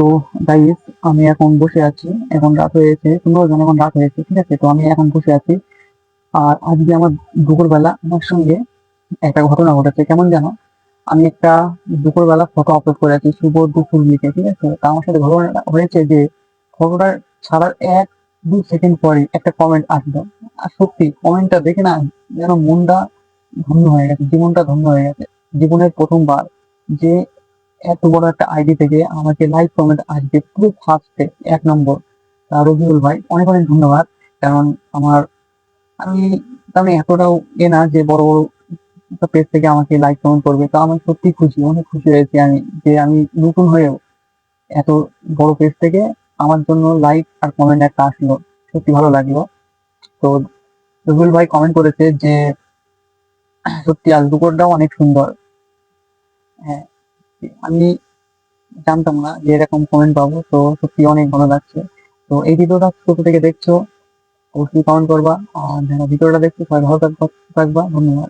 তো গাইস, আমি এখন বসে আছি। এখন রাত হয়েছে, 15 জন এখন রাত হয়েছে, ঠিক আছে? তো আমি এখন বসে আছি। আর আজকে আমার দুপুরবেলা আমার সঙ্গে একটা ঘটনা ঘটেছে। কেমন জানো, আমি একটা দুপুরবেলা ফটো আপলোড করে আছি শুভ দুপুর লিখে, ঠিক আছে? তা আমার সাথে ঘটনাটা হয়েছে যে ফটোটা ছাড়ার 1-2 সেকেন্ড পরে একটা কমেন্ট আসলো। আর সত্যি কমেন্টটা দেখে না, যেন মনটা ধন্য হয়ে গেছে, জীবনটা ধন্য হয়ে গেছে। জীবনের প্রথমবার যে এত বড় একটা আইডি থেকে আমাকে লাইক কমেন্ট আসবে পুরো ফার্স্টে 1 নম্বর। রবিউল ভাই, অনেক অনেক ধন্যবাদ। কারণ আমার আমি আমি এতটাও না যে বড় বড় পেজ থেকে আমাকে লাইক কমেন্ট করবে। তো আমি সত্যি খুশি, অনেক খুশি হয়েছি আমি, যে আমি নতুন হয়েও এত বড় পেজ থেকে আমার জন্য লাইক আর কমেন্ট একটা আসলো। সত্যি ভালো লাগলো। তো রবিউল ভাই কমেন্ট করেছে যে সত্যি আজদুকরটাও অনেক সুন্দর। হ্যাঁ, আমি জানতাম না যে এরকম কমেন্ট পাবো, তো সত্যি অনেক ভালো লাগছে। তো এই ভিডিওটা ছোট থেকে দেখছো, অবশ্যই কমেন্ট করবা। আর যারা ভিডিওটা দেখছো সবাই ভালো থাকবা। ধন্যবাদ।